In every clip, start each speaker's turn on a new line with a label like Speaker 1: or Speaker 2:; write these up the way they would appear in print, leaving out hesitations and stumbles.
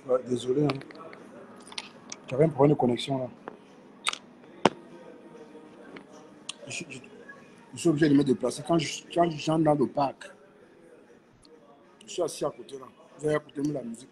Speaker 1: Ouais, désolé, hein. J'avais un problème de connexion là. Je suis obligé de me déplacer. Quand j'entre dans le parc, je suis assis à côté là. Vous allez écouter la musique.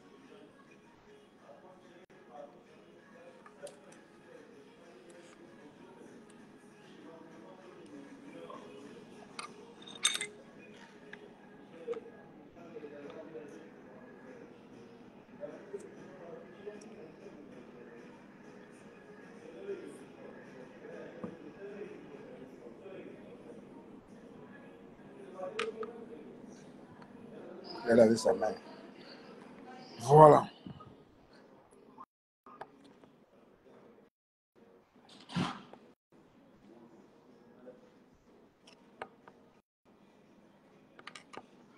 Speaker 1: Elle avait sa main. Voilà.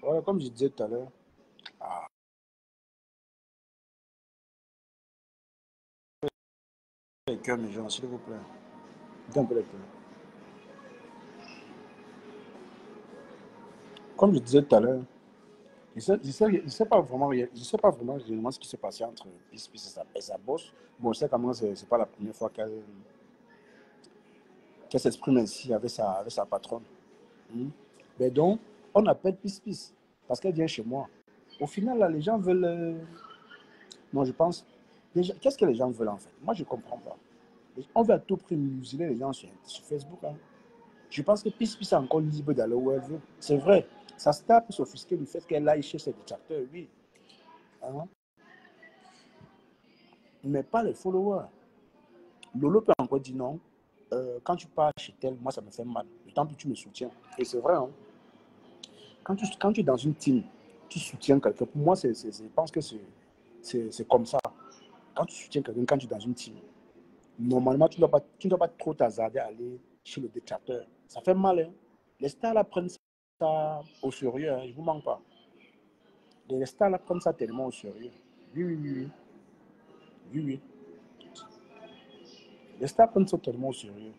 Speaker 1: Voilà, comme je disais tout à l'heure. Ah, les cœurs, mes gens, s'il vous plaît. Mettez un peu les cœurs. Comme je disais tout à l'heure, je sais pas vraiment, réellement ce qui s'est passé entre Peace Peace et sa boss. Bon, je sais comment c'est pas la première fois qu'elle s'exprime ainsi avec sa patronne. Hmm. Mais donc, on appelle Peace Peace parce qu'elle vient chez moi. Au final, là, les gens veulent. Non, je pense. Qu'est-ce que les gens veulent en fait? Moi, je ne comprends pas. On veut à tout prix museler les gens sur Facebook. Hein. Je pense que Peace Peace est encore libre d'aller où elle veut. C'est vrai. Ça se tape s'offusquer du fait qu'elle aille chez ses détracteurs, oui. Hein? Mais pas les followers. Lolo peut encore dire non. Quand tu pars chez elle, moi, ça me fait mal. D'autant plus tu me soutiens. Et c'est vrai. Hein? Quand tu es dans une team, tu soutiens quelqu'un. Pour moi, je pense que c'est comme ça. Quand tu soutiens quelqu'un, quand tu es dans une team, normalement, tu ne dois pas trop t'hasarder à aller chez le détracteur. Ça fait mal. Hein? Les stars là, prennent ça au sérieux. Hein? Je ne vous mens pas. Les stars là, prennent ça tellement au sérieux. Oui, oui, oui. Oui, oui. Oui. Les stars prennent ça tellement au sérieux.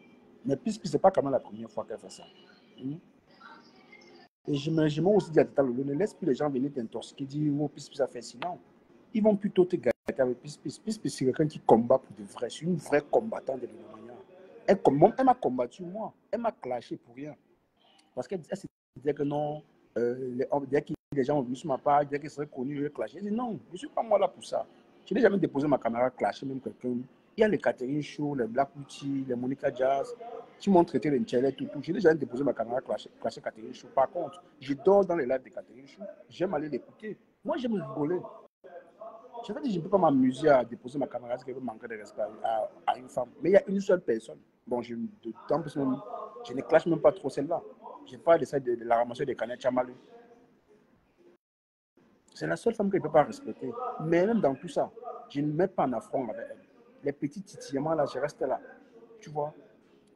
Speaker 1: Mais puisque ce n'est pas quand même la première fois qu'elle fait ça. Et je m'ai aussi dit à Tata Lolo, ne laisse plus les gens venir t'intoxiquer, dire oh, Peace Peace a fait sinon. Ils vont plutôt te gâter avec Peace Peace. Peace Peace, c'est quelqu'un qui combat pour de vrai. C'est une vraie combattante de l'Union. Elle m'a combattu, moi. Elle m'a clashé pour rien. Parce qu'elle se disait que non, dès que les gens ont vu sur ma page, dès qu'elle serait connue, elle clashait. Je dis non, je ne suis pas moi là pour ça. Je n'ai jamais déposé ma caméra clasher même quelqu'un. Il y a les Catherine Show, les Black Uchi, les Monica Jazz, qui m'ont traité de Nchele, tout. Je n'ai jamais déposé ma caméra clasher Catherine Show. Par contre, je dors dans les lives de Catherine Show. J'aime aller l'écouter. Moi, j'aime rigoler. Je ne peux pas m'amuser à déposer ma caméra parce qu'elle veut manquer de respect à une femme. Mais il y a une seule personne. Bon, je ne clash même pas trop celle-là. Je parle de ça, de la ramasseur des canettes Chamalu. C'est la seule femme que je ne peux pas respecter. Mais même dans tout ça, je ne mets pas en affront avec elle. Les petits titillements là, je reste là. Tu vois,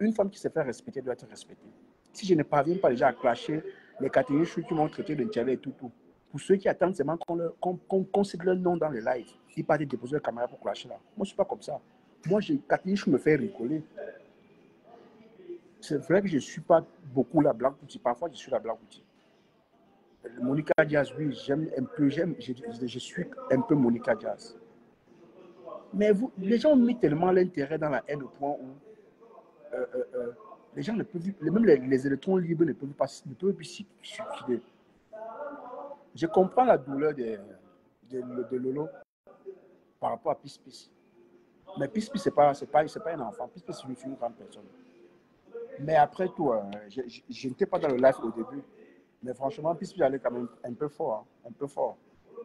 Speaker 1: une femme qui se fait respecter doit être respectée. Si je ne parviens pas déjà à clasher les catégories qui m'ont traité de Nchele et tout, pour ceux qui attendent seulement qu'on cite leur nom dans les lives, ils partent déposer leur caméra pour clasher là. Moi, je ne suis pas comme ça. Moi, catégorie me fait rigoler. C'est vrai que je ne suis pas beaucoup la Black Boutique. Parfois, je suis la Black Boutique. Monica Jazz, oui, j'aime un peu, je suis un peu Monica Jazz. Mais les gens ont mis tellement l'intérêt dans la haine au point où les gens ne peuvent, même les électrons libres ne peuvent plus circuler. Je comprends la douleur de Lolo par rapport à Peace Peace. Mais Peace Peace, c'est pas un enfant. Peace Peace, c'est une grande personne. Mais après tout, je n'étais pas dans le live au début. Mais franchement, Peace Peace allait quand même un peu fort. Hein, un peu fort.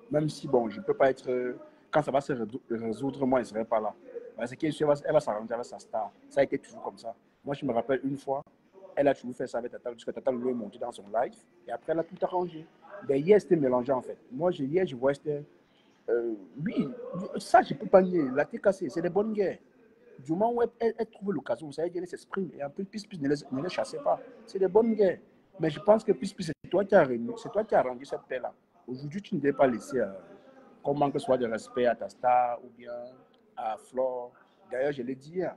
Speaker 1: Même si, bon, je ne peux pas être. Quand ça va se résoudre, moi, je ne serai pas là. Parce qu'elle va s'arranger avec sa star. Ça a été toujours comme ça. Moi, je me rappelle une fois, elle a toujours fait ça avec Tata, parce que Tata Lolo est monté dans son live. Et après, elle a tout arrangé. Mais hier, c'était mélangé, en fait. Moi, hier, je vois, c'était. Oui, ça, je ne peux pas nier. La TKC, c'est des bonnes guerres. Du moment où elle trouve l'occasion, vous savez, elle s'exprime. Et en plus, ne les chassez pas. C'est des bonnes guerres. Mais je pense que c'est toi qui as rendu cette paix-là. Aujourd'hui, tu ne devais pas laisser qu'on manque soit de respect à ta star ou bien à Flore. D'ailleurs, je l'ai dit hier.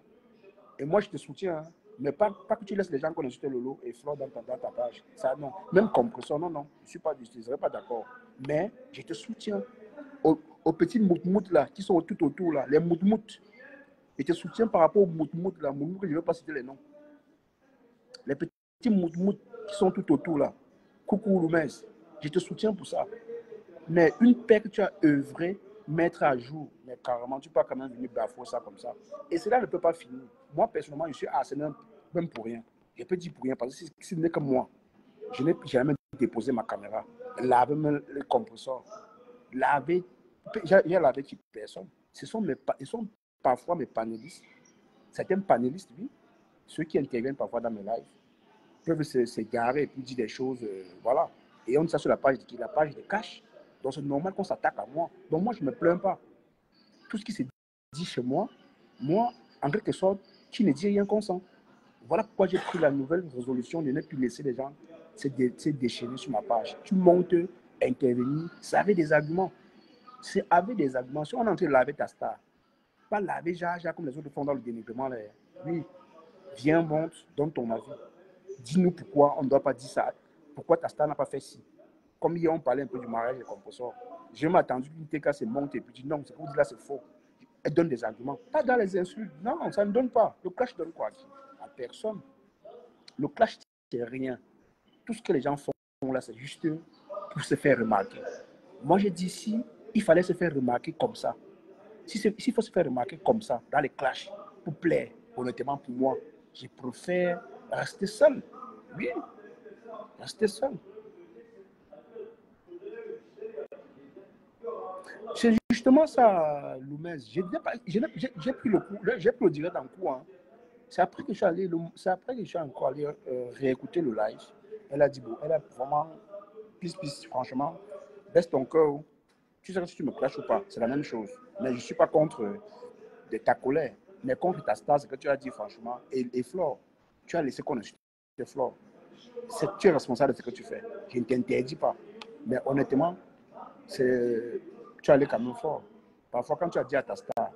Speaker 1: Et moi, je te soutiens. Hein. Mais pas que tu laisses les gens connaître Lolo et Flore dans ta page. Ça, non. Même compression, non. Je ne serais pas d'accord. Mais je te soutiens. aux petits moutmout là, qui sont tout autour là, les moutmout. Je te soutiens par rapport aux moutmout là, moutmout, je ne veux pas citer les noms. Les petits moutmout qui sont tout autour là. Coucou Loumez, je te soutiens pour ça. Mais une paix que tu as œuvré, mettre à jour, mais carrément, tu peux quand même venir bafouer ça comme ça. Et cela ne peut pas finir. Moi, personnellement, je suis Arsenal, même pour rien. Je peux dire pour rien, parce que si ce n'est que moi, je n'ai jamais déposé ma caméra, laver le compresseur, laver, j'ai lavé qui personne. Ils sont parfois mes panélistes. Certains panélistes, oui, ceux qui interviennent parfois dans mes lives, peuvent s'égarer et puis dire des choses, voilà. Et on dit ça sur la page de cash. Donc c'est normal qu'on s'attaque à moi. Donc moi, je ne me plains pas. Tout ce qui se dit chez moi, en quelque sorte, tu ne dis rien consent. Voilà pourquoi j'ai pris la nouvelle résolution de ne plus laisser les gens se déchaîner sur ma page. Tu montes, intervenir, c'est avec des arguments. C'est avec des arguments. Si on est en train de laver ta star, pas laver Jaja comme les autres font dans le dénigrement. Oui, viens, monte, donne ton avis. Dis-nous pourquoi on ne doit pas dire ça. Pourquoi ta star n'a pas fait ci. Comme hier, on parlait un peu du mariage des compresseurs. Je m'attendais qu'une TK se monte et puis dit non, ce que vous dites là, c'est faux. Elle donne des arguments. Pas dans les insultes. Non, ça ne donne pas. Le clash donne quoi? À personne. Le clash, c'est rien. Tout ce que les gens font là, c'est juste pour se faire remarquer. Moi, j'ai dit si il fallait se faire remarquer comme ça. S'il faut se faire remarquer comme ça, dans les clashs, pour plaire, honnêtement, pour moi, je préfère rester seul. Oui, rester seul. C'est justement ça, Loumez. J'ai pris le direct en cours. Hein. C'est après que je suis encore allé réécouter le live. Elle a dit, bon, elle a vraiment, franchement, baisse ton cœur. Tu sais si tu me clashes ou pas, c'est la même chose. Mais je ne suis pas contre de ta colère, mais contre ta star, ce que tu as dit, franchement. Et Flore, tu as laissé qu'on insulte Flore. Tu es responsable de ce que tu fais. Je ne t'interdis pas. Mais honnêtement, tu es allé quand même fort. Parfois, quand tu as dit à ta star,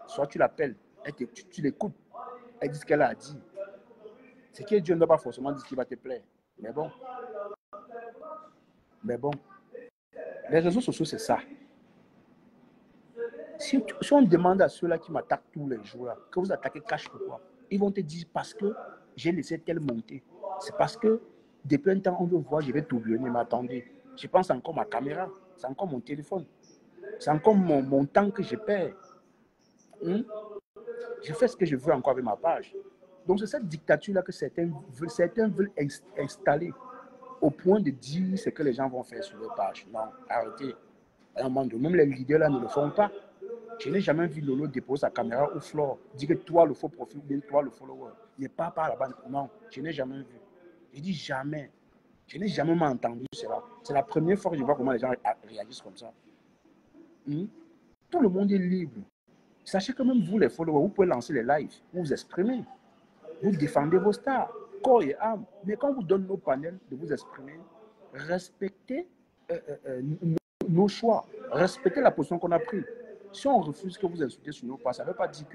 Speaker 1: soit tu l'appelles, tu l'écoutes, elle dit ce qu'elle a dit. Ce qui est Dieu ne doit pas forcément dire ce qui va te plaire. Mais bon, les réseaux sociaux, c'est ça. Si on demande à ceux-là qui m'attaquent tous les jours, là, que vous attaquez cash pourquoi, ils vont te dire parce que j'ai laissé tel monter. C'est parce que depuis un temps, on veut voir, je vais tourbillonner. Mais attendez, je pense encore ma caméra, c'est encore mon téléphone, c'est encore mon temps que je perds. Je fais ce que je veux encore avec ma page. Donc c'est cette dictature-là que certains veulent installer au point de dire ce que les gens vont faire sur leur page. Non, arrêtez. À un moment donné, même les leaders là ne le font pas. Je n'ai jamais vu Lolo déposer sa caméra au floor, dire que toi le faux profil ou bien toi le follower. Il n'est pas par là-bas. Non, je n'ai jamais vu. Je dis jamais. Je n'ai jamais entendu cela. C'est la première fois que je vois comment les gens réagissent comme ça. Tout le monde est libre. Sachez que même vous, les followers, vous pouvez lancer les lives, vous vous exprimez. Vous défendez vos stars, corps et âme. Mais quand vous donnez nos panels de vous exprimer, respectez nos choix, respectez la position qu'on a prise. Si on refuse que vous insultez sur nos pas, ça ne veut pas dire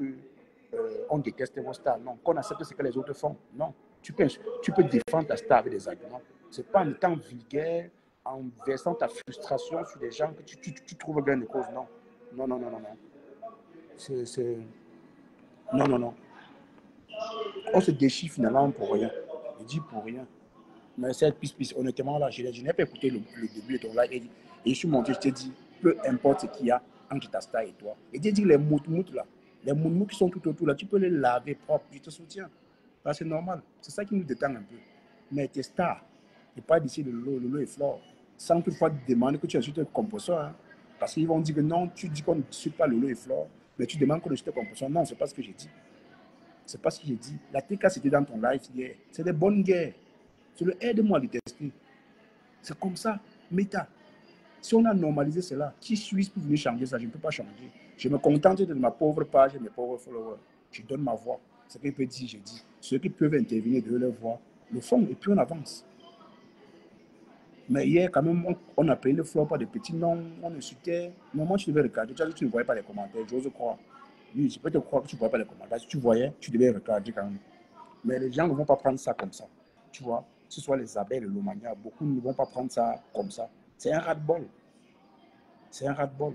Speaker 1: qu'on déteste vos stars, non, qu'on accepte ce que les autres font. Non, tu peux défendre ta star avec des arguments. Ce n'est pas en étant vulgaire, en versant ta frustration sur des gens que tu trouves gain de cause. Non, non, non, non, non, non. Non, non, non. On se déchire finalement pour rien. Je dis pour rien. Mais cette piste, honnêtement, là, je n'ai pas écouté le début de ton live. Et je suis monté, je t'ai dit, peu importe ce qu'il y a entre ta star et toi. Et j'ai dit, les moutmout là, les moutmout qui sont tout autour là, tu peux les laver propre, je te soutiens. C'est normal. C'est ça qui nous détend un peu. Mais tes stars, et pas d'ici le Lolo et Flore, sans toutefois demander que tu insultes un composteur. Hein, parce qu'ils vont dire que non, tu dis qu'on ne suit pas Lolo et Flore, mais tu demandes qu'on insulte un composteur. Non, c'est pas ce que j'ai dit. C'est pas ce que j'ai dit. La TK, c'était dans ton live hier. C'est des bonnes guerres. C'est le aide-moi à le tester. C'est comme ça. Méta. Si on a normalisé cela, qui suis-je pour venir changer ça? Je ne peux pas changer. Je me contente de ma pauvre page et mes pauvres followers. Je donne ma voix. Ce qu'ils peuvent dire, je dis. Ceux qui peuvent intervenir de leur voix le font et puis on avance. Mais hier, quand même, on a payé le floor par des petits noms, on insultait. Moment, tu devais regarder. Tu ne voyais pas les commentaires, j'ose croire. Oui, je peux te croire que tu ne voyais pas les commentaires. Si tu voyais, tu devais regarder quand même. Mais les gens ne vont pas prendre ça comme ça. Tu vois, que ce soit les abeilles, le Lomania, beaucoup ne vont pas prendre ça comme ça. C'est un ras-de-bol. C'est un ras-de-bol.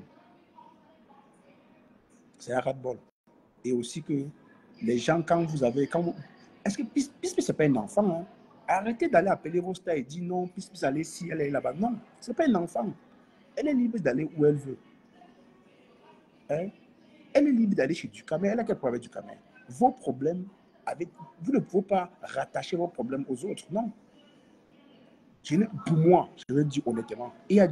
Speaker 1: C'est un ras-de-bol. Et aussi que les gens, quand vous avez... Est-ce que Peace, c'est pas un enfant, hein? Arrêtez d'aller appeler vos stars et dire non, Peace, allez si elle est là-bas. Non, c'est pas un enfant. Elle est libre d'aller où elle veut. Hein? Elle est libre d'aller chez Ducamel. Elle a quel problème avec Ducamel? Vos problèmes, vous ne pouvez pas rattacher vos problèmes aux autres. Non. Pour moi, je veux dire honnêtement, il y a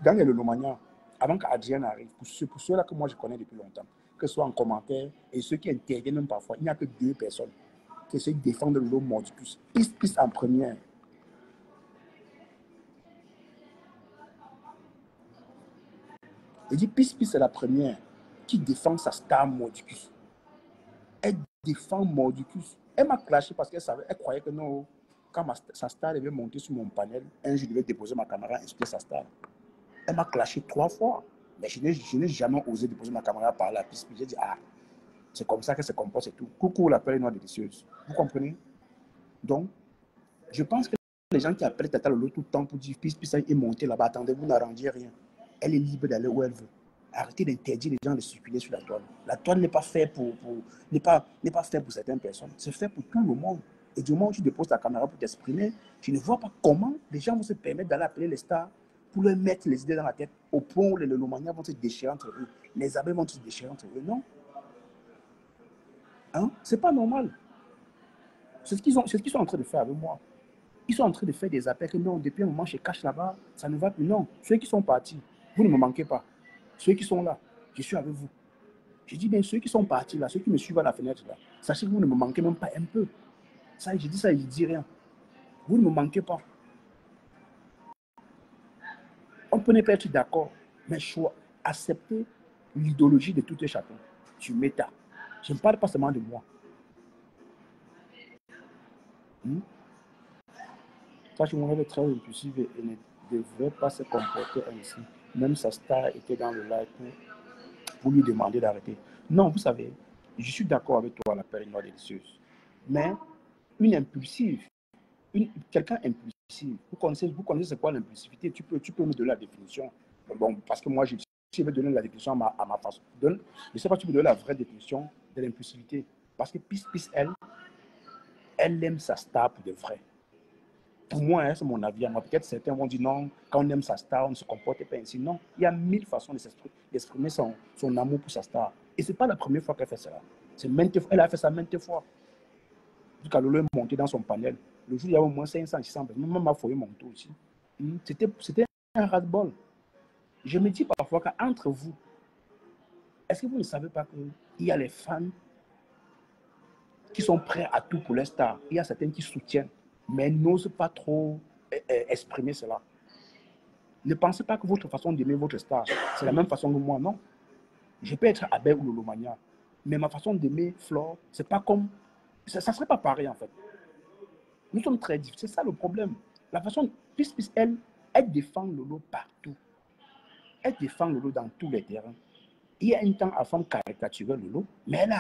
Speaker 1: dans les Lolomania, avant qu'Adrien arrive, pour ceux-là que moi je connais depuis longtemps, que ce soit en commentaire et ceux qui interviennent même parfois, il n'y a que 2 personnes qui essaient de défendre le lot Mordicus. Peace en première. Je dis Peace c'est la première qui défend sa star Mordicus. Elle défend Mordicus. Elle m'a clashé parce qu'elle croyait que non, quand sa star devait monter sur mon panel, un jour je devais déposer ma caméra et insulter sa star. Elle m'a clashé 3 fois. Mais je n'ai jamais osé déposer ma caméra par la piste. J'ai dit, c'est comme ça que se comporte et tout. Coucou la pelle noire délicieuse. Vous comprenez? Donc, je pense que les gens qui appellent Tata Lolo tout le temps pour dire Peace est monté là-bas, attendez, vous n'arrangez rien. Elle est libre d'aller où elle veut. Arrêtez d'interdire les gens de circuler sur la toile. La toile n'est pas faite n'est pas fait pour certaines personnes. C'est fait pour tout le monde. Et du moment où tu déposes ta caméra pour t'exprimer, je ne vois pas comment les gens vont se permettre d'aller appeler les stars pour leur mettre les idées dans la tête au point où les Lolomaniens vont se déchirer entre eux. Les abeilles vont se déchirer entre eux. Non. Hein? C'est pas normal. C'est ce qu'ils sont en train de faire avec moi. Ils sont en train de faire des appels que non, depuis un moment, je cache là-bas, ça ne va plus. Non, ceux qui sont partis, vous ne me manquez pas. Ceux qui sont là, je suis avec vous. Je dis bien, ceux qui sont partis là, ceux qui me suivent à la fenêtre là, sachez que vous ne me manquez même pas un peu. Ça, je dis ça, je dis rien. Vous ne me manquez pas. On peut ne pas être d'accord, mais accepter l'idéologie de tout un chacun. Tu m'étais. Je ne parle pas seulement de moi. Sache que mon rêve est très impulsif et ne devrait pas se comporter ainsi. Même sa star était dans le live pour lui demander d'arrêter. Non, vous savez, je suis d'accord avec toi, la période noire délicieuse. Mais une impulsive, quelqu'un impulsif, vous connaissez c'est quoi l'impulsivité? Tu peux me donner la définition. Bon, parce que moi, je vais donner la définition à ma façon. Je ne sais pas si tu peux donner la vraie définition de l'impulsivité. Parce que Peace, elle aime sa star pour de vrai. Pour moi, hein, c'est mon avis. Peut-être certains vont dire non, quand on aime sa star, on ne se comporte pas ainsi. Non, il y a 1000 façons d'exprimer son amour pour sa star. Et ce n'est pas la première fois qu'elle fait cela. Elle a fait ça maintes fois. Quand Lolo est monté dans son panel, le jour, il y a au moins 500, 600 personnes. Même ma foyer monté aussi. C'était un ras-de-bol. Je me dis parfois qu'entre vous, est-ce que vous ne savez pas qu'il y a les fans qui sont prêts à tout pour les stars? Il y a certains qui soutiennent, mais n'osent pas trop exprimer cela. Ne pensez pas que votre façon d'aimer votre star, c'est la même façon que moi, non. Je peux être Abel ou Lolomania, mais ma façon d'aimer Flore, c'est pas comme... Ça ne serait pas pareil, en fait. Nous sommes très différents. C'est ça le problème. La façon... Peace, elle défend Lolo partout. Elle défend Lolo dans tous les terrains. Il y a un temps, avant de caricaturer Lolo, mais il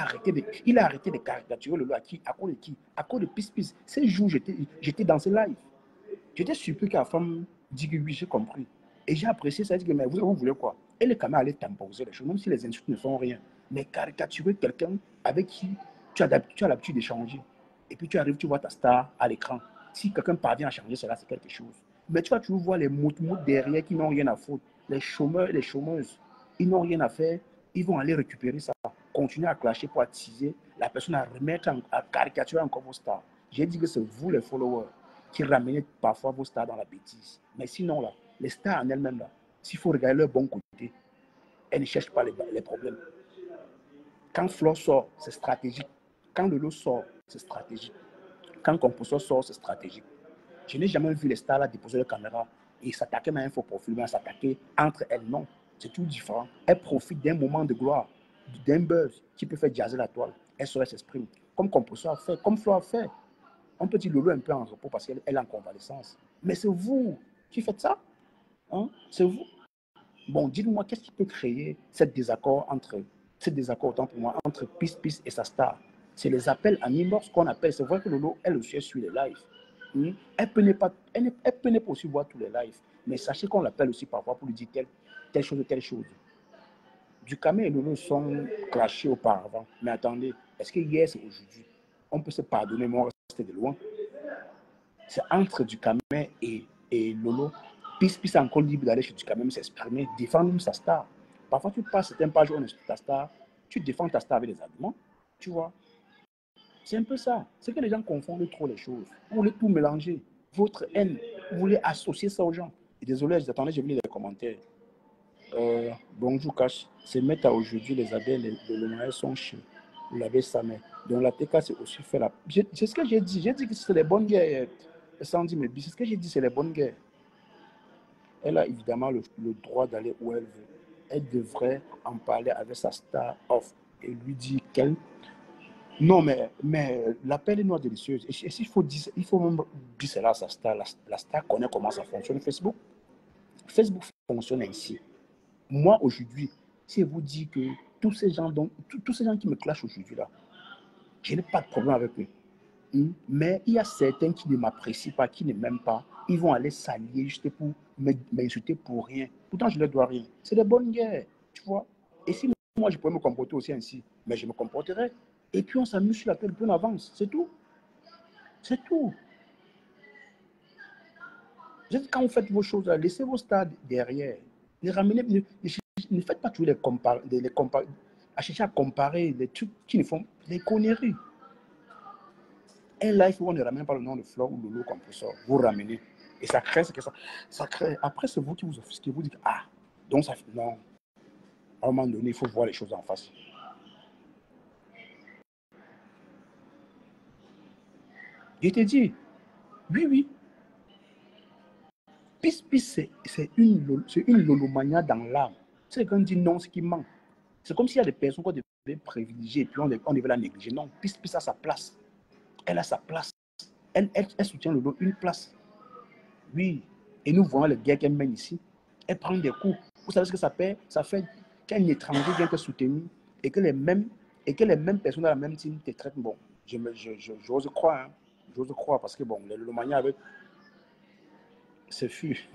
Speaker 1: a arrêté de caricaturer Lolo à cause de qui? À cause de Peace. Ces jours, j'étais dans ce live. J'étais surpris que la femme dit que oui, j'ai compris. Et j'ai apprécié ça. Elle dit que mais vous voulez quoi? Elle est quand même allée temporiser les choses, même si les insultes ne font rien. Mais caricaturer quelqu'un avec qui tu as l'habitude d'échanger. Et puis tu arrives, tu vois ta star à l'écran. Si quelqu'un parvient à changer cela, c'est quelque chose. Mais tu vas toujours voir les mots derrière qui n'ont rien à foutre. Les chômeurs et les chômeuses, ils n'ont rien à faire. Ils vont aller récupérer ça. Continuer à clasher pour attiser la personne à remettre, à caricaturer encore vos stars. J'ai dit que c'est vous les followers qui ramenez parfois vos stars dans la bêtise. Mais sinon, là, les stars en elles-mêmes, là, s'il faut regarder leur bon côté, elles ne cherchent pas les problèmes. Quand Flore sort, c'est stratégique. Quand Lolo sort, c'est stratégique. Quand Composeur sort, c'est stratégique. Je n'ai jamais vu les stars là déposer leur caméra et s'attaquer à un faux profil, mais s'attaquer entre elles. Non, c'est tout différent. Elles profitent d'un moment de gloire, d'un buzz qui peut faire jazzer la toile. Elles sauraient s'exprimer. Comme Composeur a fait, comme Flore a fait. On peut dire Lolo un peu en repos parce qu'elle est en convalescence. Mais c'est vous qui faites ça. Hein? C'est vous. Bon, dites-moi, qu'est-ce qui peut créer cet désaccord autant pour moi, entre Peace et sa star? C'est les appels en inbox qu'on appelle. C'est vrai que Lolo, elle aussi, suit les lives. Elle peut ne pas aussi voir tous les lives. Mais sachez qu'on l'appelle aussi parfois pour lui dire telle chose, telle chose. Ducamel et Lolo sont clashés auparavant. Mais attendez, est-ce que hier, c'est aujourd'hui? On peut se pardonner, mais on reste de loin. C'est entre Ducamel et Lolo. Peace est encore libre d'aller chez Ducamel s'exprimer, défendre sa star. Parfois, tu passes certaines pages où on est ta star, tu défends ta star avec des arguments, tu vois. C'est un peu ça. C'est que les gens confondent trop les choses. Vous voulez tout mélanger. Votre haine, vous voulez associer ça aux gens. Et désolé, j'attendais, je lis les commentaires. Bonjour Cash, c'est Meta aujourd'hui, les abeilles, les moyens sont chez l'abbé Samet. Donc la TK c'est aussi fait la. C'est ce que j'ai dit. J'ai dit que c'est les bonnes guerres. Sandy me dit, c'est ce que j'ai dit, c'est les bonnes guerres. Elle a évidemment le droit d'aller où elle veut. Elle devrait en parler avec sa star off et lui dire qu'elle. Non, mais l'appel est noire délicieuse. Et s'il faut dire, il faut même dire cela à sa star. La star connaît comment ça fonctionne. Facebook fonctionne ainsi. Moi, aujourd'hui, si je vous dis que tous ces gens qui me clashent aujourd'hui, là, je n'ai pas de problème avec eux. Mais il y a certains qui ne m'apprécient pas, qui ne m'aiment pas. Ils vont aller s'allier juste pour m'insulter pour rien. Pourtant, je ne leur dois rien. C'est des bonnes guerres, tu vois. Et si moi, je pourrais me comporter aussi ainsi, mais je me comporterai. Et puis, on s'amuse sur la tête, puis on avance. C'est tout. C'est tout. Quand vous faites vos choses, laissez vos stars derrière. Ne ramenez, ne faites pas toujours à chercher à comparer les trucs qui ne font des conneries. Un live où on ne ramène pas le nom de Flore ou Lolo comme ça, vous ramenez. Et ça crée ce que ça crée. Après, c'est vous qui vous offusquez, vous dites, ah, donc ça fait. Non. À un moment donné, il faut voir les choses en face. Je t'ai dit, oui. Peace, c'est une lolomania dans l'âme. C'est quand on dit non, ce qui manque. C'est comme s'il y a des personnes qu'on devait privilégier et puis on devait la négliger. Non, Peace a sa place. Elle a sa place. Elle soutient le lot, une place. Oui. Et nous voyons les guerres qu'elle mène ici. Elle prend des coups. Vous savez ce que ça fait? Ça fait qu'un étranger vient te soutenir et que les mêmes personnes dans la même team te traitent. Bon, j'ose croire. Hein. J'ose croire parce que bon, les lolomanias avec. C'est fut.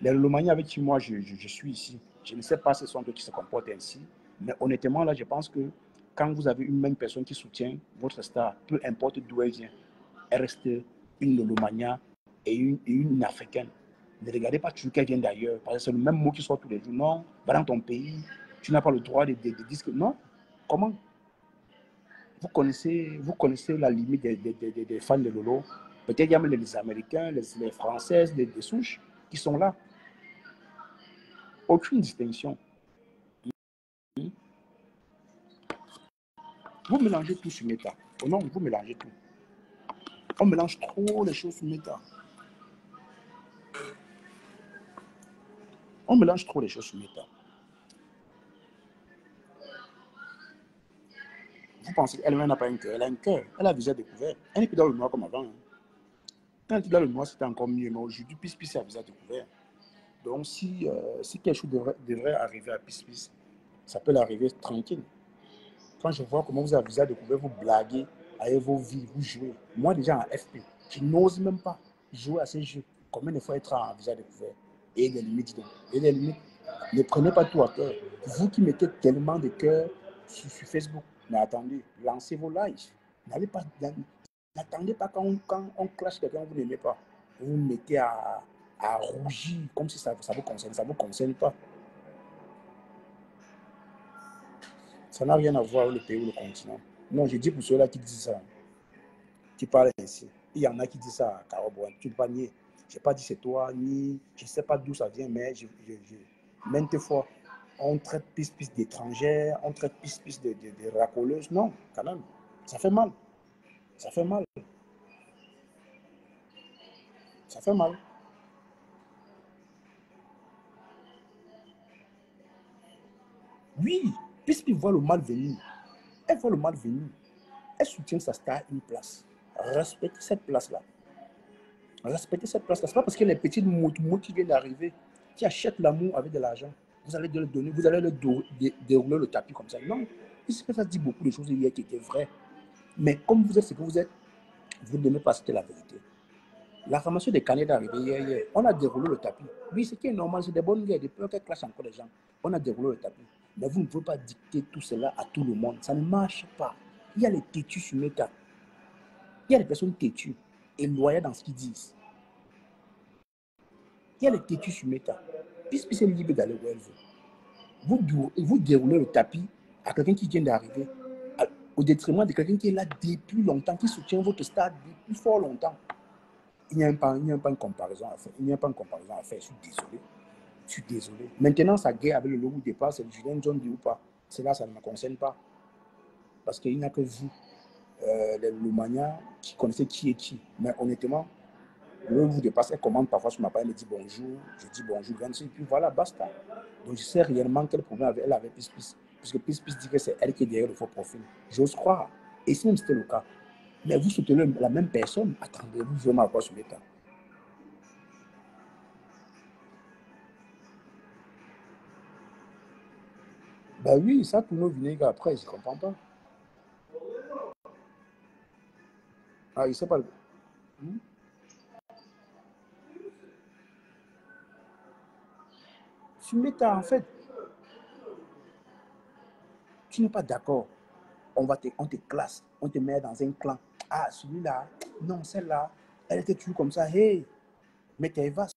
Speaker 1: Les lolomanias avec qui moi je suis ici. Je ne sais pas si ce sont eux qui se comportent ainsi. Mais honnêtement, là, je pense que quand vous avez une même personne qui soutient votre star, peu importe d'où elle vient, elle reste une lolomania et une africaine. Ne regardez pas toujours qu'elle vient d'ailleurs, parce que c'est le même mot qui sort tous les jours. Non, va dans ton pays, tu n'as pas le droit de dire que non. Comment? Vous connaissez la limite des fans de Lolo. Peut-être il y a même les Américains, les Françaises, des souches qui sont là. Aucune distinction. Vous mélangez tout sur Meta. Oh non, vous mélangez tout. On mélange trop les choses sur Meta. On mélange trop les choses sur Meta. Vous pensez qu'elle-même n'a pas un cœur. Elle a un cœur. Elle a déjà découvert. Elle n'est plus dans le noir comme avant. Hein. Quand elle était dans le noir, c'était encore mieux. Mais aujourd'hui, Peace a déjà découvert. Donc, si quelque chose devrait arriver à Peace, ça peut l'arriver tranquille. Quand je vois comment vous avez déjà découvert, vous blaguez avec vos vies, vous jouez. Moi, déjà en FP, je n'ose même pas jouer à ces jeux. Combien de fois être en déjà découvert? Et des limites, donc. Et des limites. Ne prenez pas tout à cœur. Vous qui mettez tellement de cœur sur Facebook, mais attendez, lancez vos lives. N'attendez pas quand on clash quelqu'un que vous n'aimez pas. Vous vous mettez à rougir comme si ça vous concerne. Ça ne vous concerne pas. Ça n'a rien à voir avec le pays ou le continent. Non, je dis pour ceux-là qui disent ça, qui parlent ainsi. Il y en a qui disent ça à Caroboine. Tu ne peux pas nier. Je n'ai pas dit c'est toi, ni je ne sais pas d'où ça vient, mais maintes fois, on traite Peace d'étrangère, on traite Peace de racoleuse. Non, quand même, ça fait mal. Ça fait mal. Ça fait mal. Oui, Peace voit le mal venir. Elle voit le mal venir. Elle soutient sa star à une place. Respectez cette place-là. Respectez cette place-là. Ce n'est pas parce que les petites mots qui viennent d'arriver, qui achètent l'amour avec de l'argent, vous allez leur donner, vous allez leur dérouler le tapis comme ça. Non, ça dit beaucoup de choses hier qui étaient vraies. Mais comme vous êtes ce que vous êtes, vous ne devez pas citer la vérité. La formation des canets est arrivée hier. On a déroulé le tapis. Oui, ce qui est normal, c'est des bonnes guerres, des peurs qui clashent encore les gens. On a déroulé le tapis. Mais vous ne pouvez pas dicter tout cela à tout le monde. Ça ne marche pas. Il y a les têtus sur Meta. Il y a les personnes têtues et loyales dans ce qu'ils disent. Il y a les têtus sur Meta. Puisque c'est libre d'aller où elle veut. Vous déroulez le tapis à quelqu'un qui vient d'arriver, au détriment de quelqu'un qui est là depuis longtemps, qui soutient votre stade depuis fort longtemps. Il n'y a pas une comparaison à faire. Il n'y a pas une comparaison à faire. Je suis désolé. Je suis désolé. Maintenant, sa guerre avec le logo départ, c'est le Julien John dit ou pas. Cela, ça ne me concerne pas. Parce qu'il n'y a que vous, les Lomania, qui connaissez qui est qui. Mais honnêtement, le vous dépasse, elle commande parfois sur ma page, elle me dit bonjour, je dis bonjour, et puis voilà, basta. Donc je sais réellement quel problème elle avait Pis Pis. Puisque Pis Pis dit que c'est elle qui est derrière le faux profil. J'ose croire. Et si même c'était le cas, mais vous soutenez la même personne, attendez-vous vraiment à quoi sur l'État? Ben oui, ça tourne au vinaigre après, je ne comprends pas. Ah, il ne sait pas. Hmm? Sur Meta, en fait, tu n'es pas d'accord. On te classe, on te met dans un clan. Ah, celui-là, non, celle-là, elle était toujours comme ça. Hey, mais t'es vaste.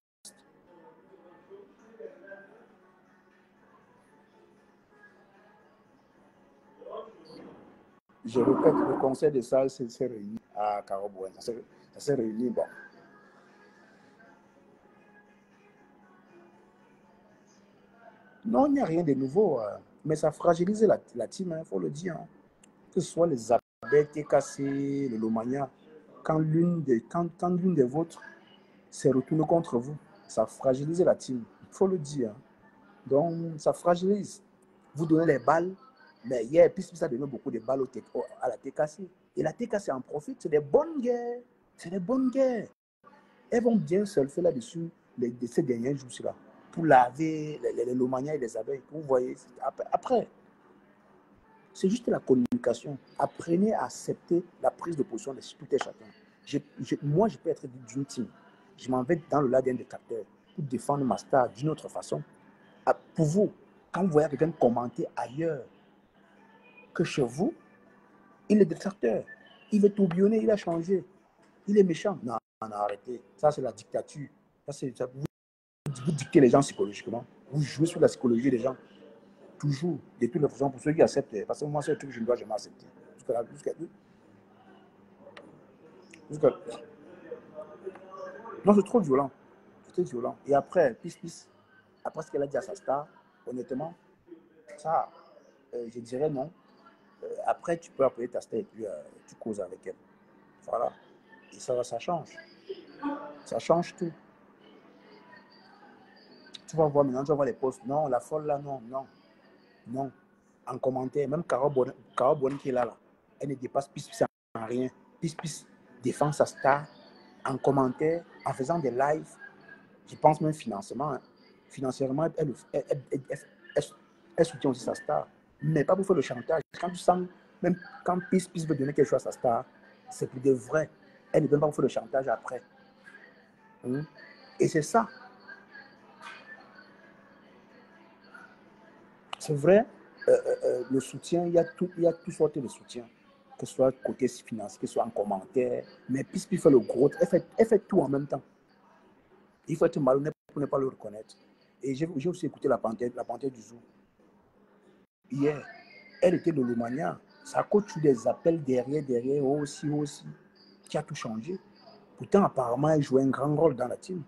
Speaker 1: Je répète, le conseil de salle s'est réuni à Carobouin. Ça s'est réuni, bon. Non, il n'y a rien de nouveau, mais ça fragilise la team, il faut le dire. Hein. Que ce soit les Abel, TKC, le Lomania, quand l'une des vôtres s'est retournée contre vous, ça fragilise la team, il faut le dire. Hein. Donc, ça fragilise. Vous donnez les balles, mais hier, puisque ça donne beaucoup de balles à la TKC. Et la TKC en profite, c'est des bonnes guerres. C'est des bonnes guerres. Elles vont bien surfer là-dessus ces derniers jours-là pour laver les Lomania et les abeilles. Vous voyez, après, c'est juste la communication. Apprenez à accepter la prise de position de tout et chacun. Moi, je peux être d'une team. Je m'en vais dans le labo d'un détracteur pour défendre ma star d'une autre façon. Pour vous, quand vous voyez quelqu'un commenter ailleurs que chez vous, il est détracteur. Il veut tourbillonner, il a changé. Il est méchant. Non, non, arrêtez. Ça, c'est la dictature. Vous dictez les gens psychologiquement. Vous jouez sur la psychologie des gens. Toujours, de toutes les façons, pour ceux qui acceptent. Parce que moi, c'est un truc que je ne dois jamais accepter. Jusqu'à, non, c'est trop violent. C'est violent. Et après, Pis, après ce qu'elle a dit à sa star, honnêtement, ça, je dirais non. Après, tu peux appeler ta star et puis tu causes avec elle. Voilà. Et ça change. Ça change tout. Tu vas voir maintenant, tu vas voir les posts. Non, la folle là, non, non, non. En commentaire, même Cara Bonne qui est là, elle ne dépasse Pis en rien. Pis défend sa star en commentaire, en faisant des lives. Je pense même financement. Hein. Financièrement, elle soutient aussi sa star. Mais pas pour faire le chantage. Quand tu sens, même quand Pis veut donner quelque chose à sa star, c'est pour de vrai. Elle ne donne pas pour faire le chantage après. Et c'est ça. C'est vrai, le soutien, il y a toutes sortes de soutien. Que ce soit côté financier, que ce soit en commentaire. Mais Pis fait le gros, elle fait tout en même temps. Il faut être malhonnête pour ne pas le reconnaître. Et j'ai aussi écouté la panthère du zoo. Hier, elle était de l'Omania. Ça coûte des appels derrière, aussi, qui a tout changé. Pourtant, apparemment, elle jouait un grand rôle dans la team.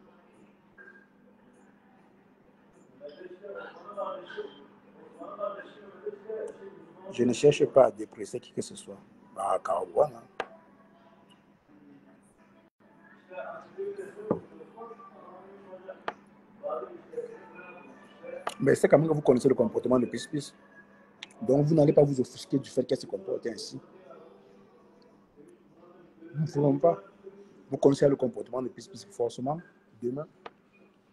Speaker 1: Je ne cherche pas à dépresser qui que ce soit. À Karouane. Hein. Mais c'est quand même que vous connaissez le comportement de Pis. Donc, vous n'allez pas vous offusquer du fait qu'elle se comporte ainsi. Vous ne voulez pas. Vous connaissez le comportement de Pis forcément. Demain,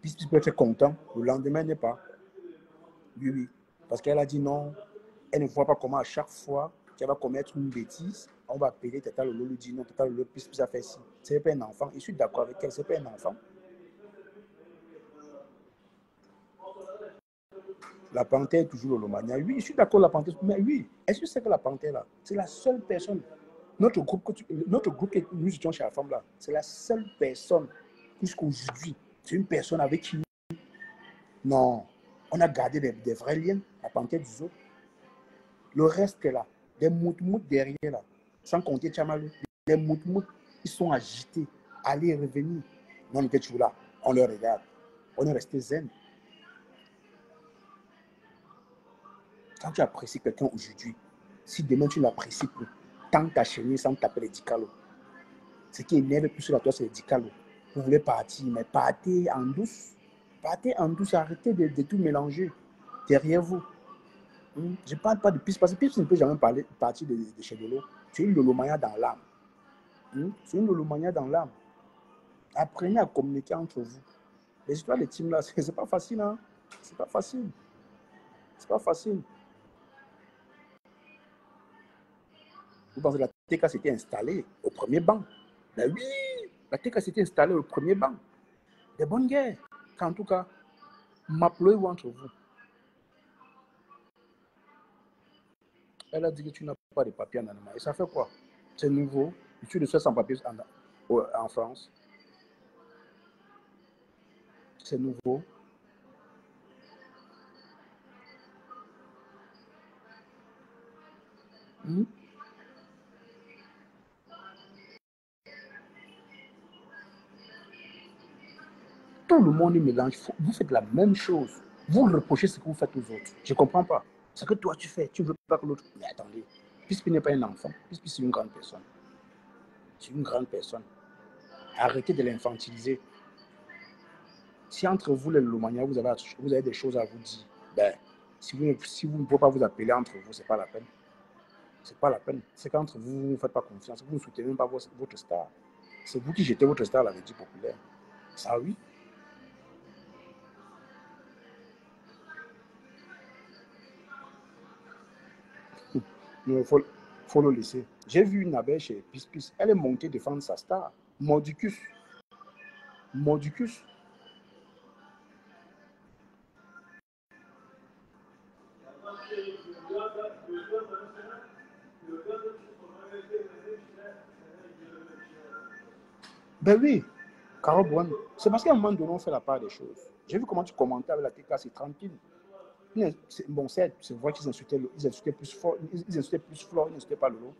Speaker 1: Pis peut être content. Le lendemain n'est pas. Oui. Parce qu'elle a dit non. Elle ne voit pas comment à chaque fois qu'elle va commettre une bêtise, On va appeler Tata Lolo, lui dit non, Tata Lolo, plus a fait ci. C'est pas un enfant. Je suis d'accord avec elle, c'est pas un enfant. La panthère est toujours Lolomania. Oui, je suis d'accord, la panthère. Mais oui, est-ce que c'est que la panthère là, c'est la seule personne. Notre groupe que nous étions chez la femme là, c'est la seule personne jusqu'aujourd'hui. C'est une personne avec qui. Non, on a gardé des vrais liens, la panthère du zoo. Le reste est là, des moutmout derrière là, sans compter Tchamalou. Des moutmout, ils sont agités, aller et revenir. Nous, on était toujours là, on le regarde. On est resté zen. Quand tu apprécies quelqu'un aujourd'hui, si demain tu ne l'apprécies plus, tant t'enchaîner sans taper les dicalos. Ce qui énerve plus sur la toi, c'est les dicalos. Vous voulez partir, mais partez en douce. Partez en douce, arrêtez de tout mélanger derrière vous. Je ne parle pas de piste, parce que piste ne peut jamais partir de chez Lolo. C'est une Lolomania dans l'âme. C'est une Lolomania dans l'âme. Apprenez à communiquer entre vous. Les histoires de team là, c'est pas facile. Hein? C'est pas facile. C'est pas facile. Vous pensez que la TK s'était installée au premier banc? Ben oui, la TK s'était installée au premier banc. Des bonnes guerres. En tout cas, m'appelez-vous entre vous. Elle a dit que tu n'as pas de papier en Allemagne. Et ça fait quoi? C'est nouveau. Tu le fais sans papier en France. C'est nouveau. Tout le monde est mélange. Vous faites la même chose. Vous reprochez ce que vous faites aux autres. Je ne comprends pas. Ce que toi tu fais, tu ne veux pas que l'autre. Mais attendez, puisqu'il n'est pas un enfant, puisque c'est une grande personne. C'est une grande personne. Arrêtez de l'infantiliser. Si entre vous, les Lomania, vous avez des choses à vous dire, ben, si vous ne pouvez pas vous appeler entre vous, ce n'est pas la peine. C'est pas la peine. C'est qu'entre vous, vous ne faites pas confiance. Vous ne soutenez même pas votre star. C'est vous qui jetez votre star à la métier populaire. Ça, oui. Il faut le laisser. J'ai vu une abeille chez Pispis. Elle est montée défendre sa star. Mordicus. Mordicus. Ben oui, Carole Boine. C'est parce qu'à un moment donné, on fait la part des choses. J'ai vu comment tu commentais avec la TK, c'est tranquille. Bon, c'est vrai qu'ils insultaient plus fort, ils insultaient plus Flore, ils n'insultaient pas Lolo.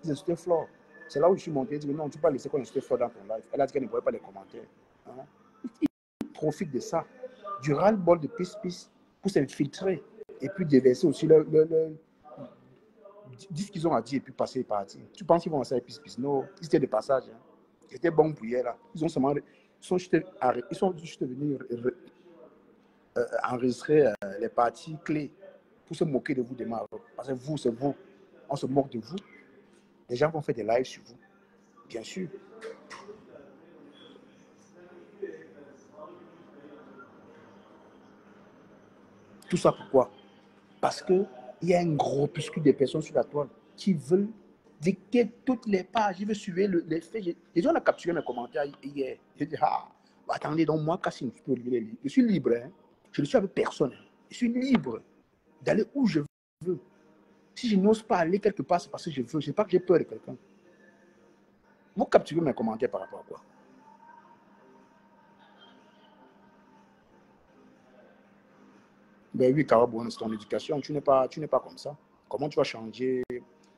Speaker 1: Ils insultaient Flore. C'est là où je suis monté et dit, non, tu ne peux pas laisser qu'on insulte Flore dans ton live. Elle a dit qu'elle ne voyait pas les commentaires. Hein? Ils profitent de ça, du ras-le-bol de pisse pour s'infiltrer et puis déverser aussi dire ce qu'ils ont à dire et puis passer et partir. Tu penses qu'ils vont lancer pisse? Non, c'était des passages. Hein. C'était bon pour hier là. Ils sont juste venus enregistrer les parties clés pour se moquer de vous demain. Parce que vous, c'est vous. On se moque de vous. Les gens vont faire des lives sur vous. Bien sûr. Tout ça pourquoi? Parce qu'il y a un gros puscule de personnes sur la toile qui veulent dicter toutes les pages. Ils veulent suivre les faits. Les gens ont capturé mes commentaires hier. J'ai dit, ah, attendez, donc moi, Cassine, je peux lire les livres. Je suis libre. Hein? Je ne suis avec personne. Je suis libre d'aller où je veux. Si je n'ose pas aller quelque part, c'est parce que je veux. Je ne sais pas que j'ai peur de quelqu'un. Vous capturez mes commentaires par rapport à quoi? Ben oui, Carabouane, c'est ton éducation. Tu n'es pas comme ça. Comment tu vas changer?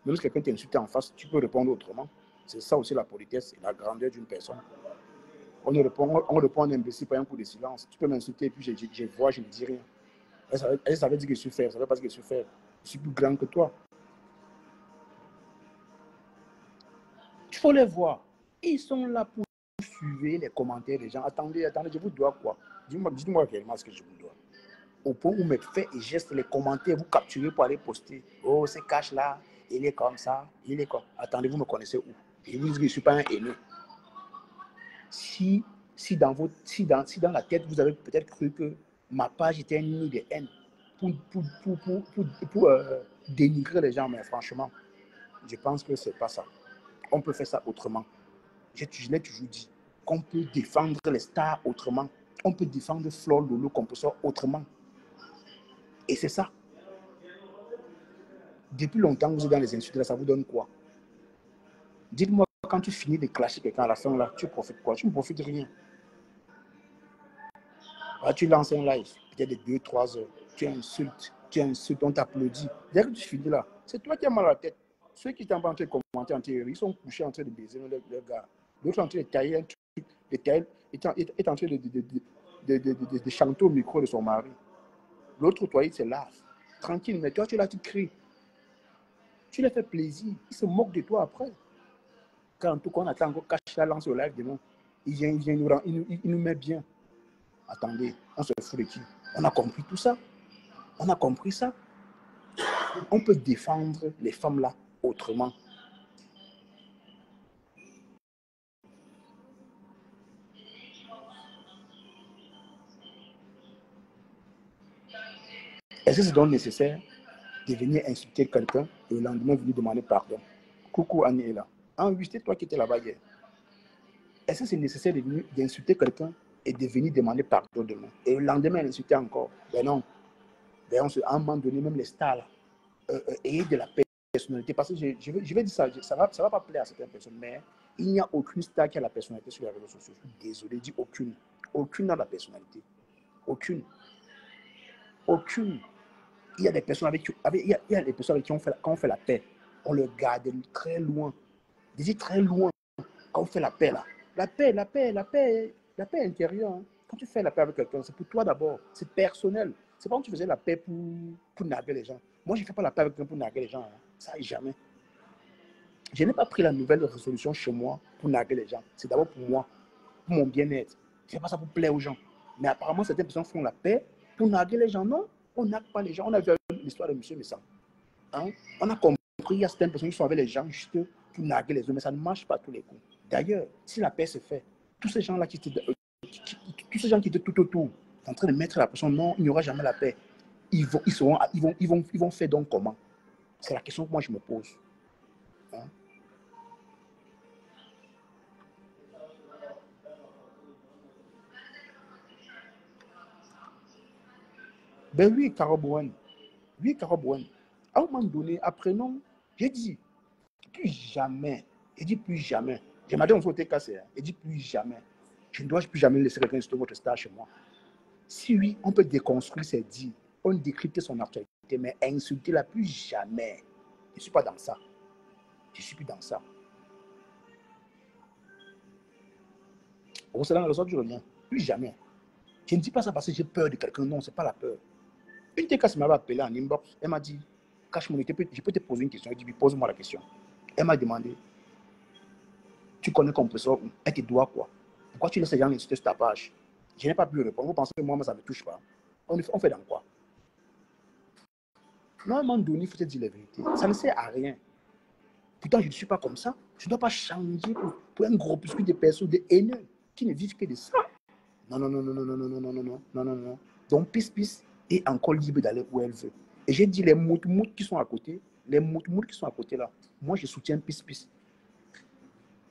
Speaker 1: Même si quelqu'un t'insulte en face, tu peux répondre autrement. C'est ça aussi la politesse et la grandeur d'une personne. On répond à un imbécile par un coup de silence. Tu peux m'insulter et puis je vois, je ne dis rien. Elle savait dire que je suis faible. Ça ne veut pas dire que je suis faible. Je suis plus grand que toi. Il faut les voir. Ils sont là pour suivre les commentaires des gens. Attendez, je vous dois quoi? Dites-moi réellement ce que je vous dois. Au point où mes faits et gestes, les commentaires, vous capturez pour aller poster. Oh, c'est cash là, il est comme ça, il est comme. Attendez, vous me connaissez où? Je vous dis que je ne suis pas un haineux. Si dans la tête, vous avez peut-être cru que ma page était un nid de haine pour dénigrer les gens, mais franchement, Je pense que ce n'est pas ça. On peut faire ça autrement. Je l'ai toujours dit qu'on peut défendre les stars autrement. On peut défendre Flo, Lolo, Composeur autrement. Et c'est ça. Depuis longtemps, vous êtes dans les insultes, là, ça vous donne quoi? Dites-moi, quand tu finis de clasher quelqu'un à la fin, là, tu profites quoi? Tu ne profites de rien. Là, tu lances un live, peut-être de 2-3 heures. Tu insultes, on t'applaudit. Dès que tu finis là, c'est toi qui as mal à la tête. Ceux qui t'ont pas en train de commenter en théorie, ils sont couchés en train de baiser leur gars. L'autre en train de tailler un truc, est en train de chanter au micro de son mari. L'autre, toi, il se lave. Tranquille, mais toi, tu es là, tu cries. Tu les fais plaisir. Ils se moquent de toi après. Quand en tout cas, on attend encore cacher la lance au live demain. Il nous met bien. Attendez, on se fout de qui? On a compris tout ça. On a compris ça. On peut défendre les femmes là autrement. Est-ce que c'est donc nécessaire de venir insulter quelqu'un et le lendemain venir demander pardon? Coucou, Annie est là. Ah oui, c'était toi qui étais là-bas hier. Est-ce que c'est nécessaire de venir d'insulter quelqu'un et de venir demander pardon demain? Et le lendemain, l'insulter encore? Ben non. Ben à un moment donné, même les stars là, ayez de la personnalité. Parce que je vais dire ça, ça va pas plaire à certaines personnes, mais il n'y a aucune star qui a la personnalité sur les réseaux sociaux. Je suis désolé, je dis aucune. Aucune n'a la personnalité. Aucune. Aucune. Il y a des personnes avec qui, il y a des personnes avec qui quand on fait la paix, on le garde très loin. Je dis très loin. Quand on fait la paix là. La paix intérieure. Hein. Quand tu fais la paix avec quelqu'un, c'est pour toi d'abord. C'est personnel. C'est pas quand tu faisais la paix pour narguer les gens. Moi, je ne fais pas la paix avec quelqu'un pour narguer les gens. Hein. Ça, jamais. Je n'ai pas pris la nouvelle résolution chez moi pour narguer les gens. C'est d'abord pour moi, pour mon bien-être. Je ne fais pas ça pour plaire aux gens. Mais apparemment, certaines personnes font la paix pour narguer les gens. Non, on nargue pas les gens. On a vu l'histoire de M. Messam. Hein? On a compris, il y a certaines personnes qui sont avec les gens juste pour narguer les autres, mais ça ne marche pas tous les coups. D'ailleurs, si la paix se fait, tous ces gens-là tous ces gens qui étaient tout autour, en train de mettre la pression, non, il n'y aura jamais la paix. Ils vont faire donc comment? C'est la question que moi je me pose. Hein? Ben oui, Karobouane. Oui, Karobouane. À un moment donné, apprenons, j'ai dit, plus jamais, j'ai dit plus jamais. J'ai demandé on s'était cassé, j'ai dit plus jamais. Je ne dois plus jamais laisser quelqu'un sur votre star chez moi. Si oui, on peut déconstruire ses dits, on décrypte son actualité, mais insulter-la plus jamais. Je ne suis pas dans ça. Je ne suis plus dans ça. C'est dans le sort, je reviens. Plus jamais. Je ne dis pas ça parce que j'ai peur de quelqu'un. Non, ce n'est pas la peur. Une des cas m'avait appelé en inbox. Elle m'a dit, Cache mon idée, je peux te poser une question. Elle dit, pose-moi la question. Elle m'a demandé, tu connais Compressor? Elle te doit quoi? Pourquoi tu laisses les gens insulter sur ta page? Je n'ai pas pu répondre. Vous pensez que moi, ça ne me touche pas? On fait dans quoi? Non, à un moment donné, il faut te dire la vérité. Ça ne sert à rien. Pourtant, je ne suis pas comme ça. Je ne dois pas changer pour un groupuscule de personnes, de haineux, qui ne vivent que de ça. Non, non, non, non, non, non, non, non, non, non, non, non, non. Donc, Peace est encore libre d'aller où elle veut. Et j'ai dit, les moutmout qui sont à côté, là, moi, je soutiens Peace.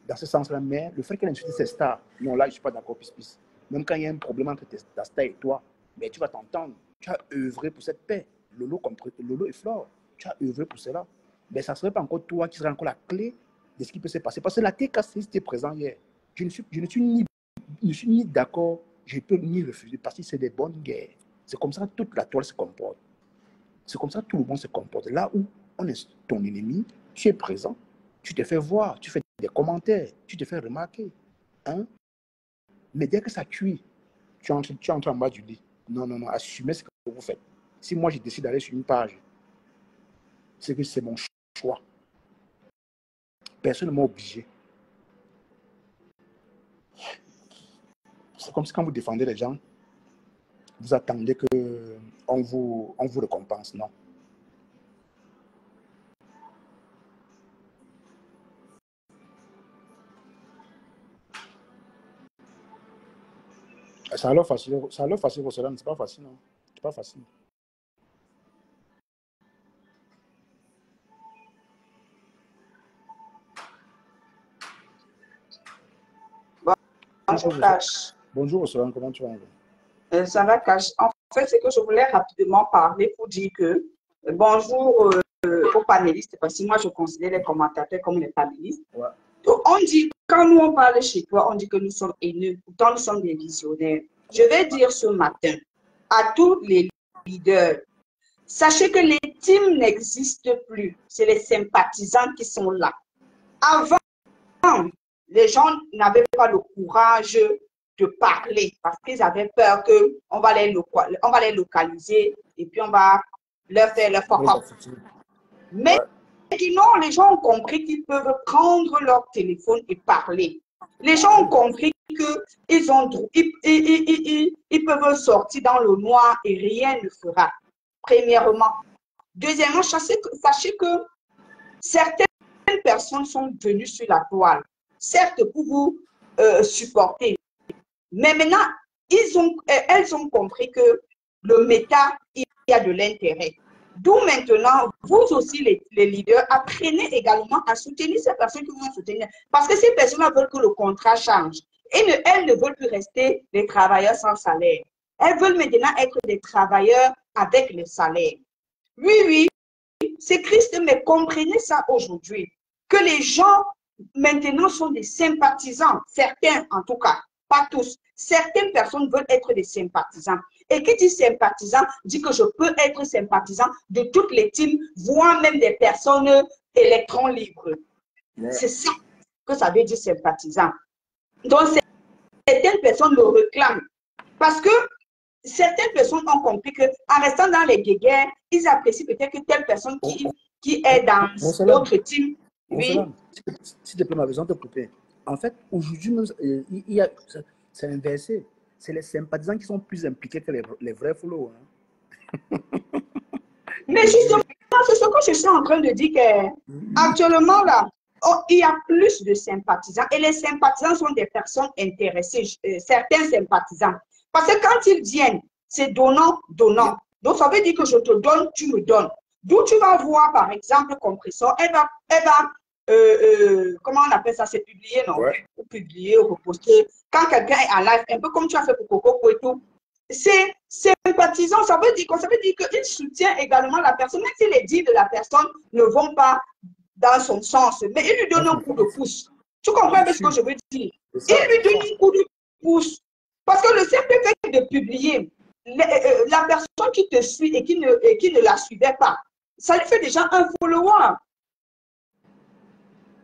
Speaker 1: Dans ce sens-là, mais le fait qu'elle insulte ses stars, non, là, je ne suis pas d'accord, Peace. Même quand il y a un problème entre ta star et toi, mais tu vas t'entendre. Tu as œuvré pour cette paix. Lolo et Flore, tu as œuvré pour cela. Mais ça ne serait pas encore toi qui serait encore la clé de ce qui peut se passer. Parce que la TKC était présent hier. Je ne suis ni d'accord, je peux ni refuser, parce que c'est des bonnes guerres. C'est comme ça que toute la toile se comporte. C'est comme ça que tout le monde se comporte. Là où on est ton ennemi, tu es présent, tu te fais voir, tu fais des commentaires, tu te fais remarquer. Hein? Mais dès que ça cuit, tu entres en bas du lit. Non, non, non, assumez ce que vous faites. Si moi je décide d'aller sur une page, c'est que c'est mon choix. Personne ne m'a obligé. C'est comme si quand vous défendez les gens, vous attendez qu'on vous récompense. Non. Ça a l'air facile, Rossellane, c'est pas facile. Non. C'est pas facile.
Speaker 2: Bonjour, Cash.
Speaker 1: Bonjour, Solane, comment tu vas?
Speaker 2: Ça va, Cash. En fait, c'est que je voulais rapidement parler pour dire que bonjour aux panélistes, parce que moi, je considère les commentateurs comme les panélistes.
Speaker 1: Ouais.
Speaker 2: Donc, on dit, quand nous, on parle chez toi, on dit que nous sommes haineux, pourtant nous sommes des visionnaires. Je vais dire ce matin à tous les leaders, sachez que les teams n'existent plus. C'est les sympathisants qui sont là. Avant, les gens n'avaient pas le courage de parler parce qu'ils avaient peur qu'on va les localiser et puis on va leur faire leur fuck. Mais maintenant, les gens ont compris qu'ils peuvent prendre leur téléphone et parler. Les gens ont compris qu'ils ils peuvent sortir dans le noir et rien ne fera. Premièrement. Deuxièmement, sachez que certaines personnes sont venues sur la toile, certes pour vous supporter, mais maintenant, elles ont compris que le méta, il y a de l'intérêt. D'où maintenant, vous aussi, les leaders, apprenez également à soutenir ces personnes qui vont soutenir. Parce que ces personnes veulent que le contrat change. Et elles ne veulent plus rester des travailleurs sans salaire. Elles veulent maintenant être des travailleurs avec le salaire. Oui, oui, c'est Christ, mais comprenez ça aujourd'hui. Que les gens maintenant sont des sympathisants. Certains, en tout cas, pas tous. Certaines personnes veulent être des sympathisants. Et qui dit sympathisant, dit que je peux être sympathisant de toutes les teams, voire même des personnes électrons libres. C'est ça que ça veut dire sympathisant. Donc, certaines personnes le réclament. Parce que certaines personnes ont compris qu'en restant dans les guéguerres, ils apprécient peut-être que telle personne qui est dans d'autres teams. Oui.
Speaker 1: S'il te plaît, ma besoin de te couper. En fait, aujourd'hui, c'est inversé. C'est les sympathisants qui sont plus impliqués que les vrais followers. Hein.
Speaker 2: Mais justement, c'est ce que je suis en train de dire qu'actuellement, là, il y a plus de sympathisants. Et les sympathisants sont des personnes intéressées, certains sympathisants. Parce que quand ils viennent, c'est donnant, donnant. Donc, ça veut dire que je te donne, tu me donnes. D'où tu vas voir, par exemple, Compression, elle va comment on appelle ça, c'est publié, non? Ou publier, ou reposter. Quand quelqu'un est en live, un peu comme tu as fait pour Coco et tout, c'est sympathisant, ça veut dire qu'il soutient également la personne, même si les dires de la personne ne vont pas dans son sens, mais il lui donne un coup de pouce. Tu comprends ce que je veux dire? Il lui donne un coup de pouce. Parce que le simple fait de publier, la personne qui te suit et qui ne la suivait pas, ça lui fait déjà un follower.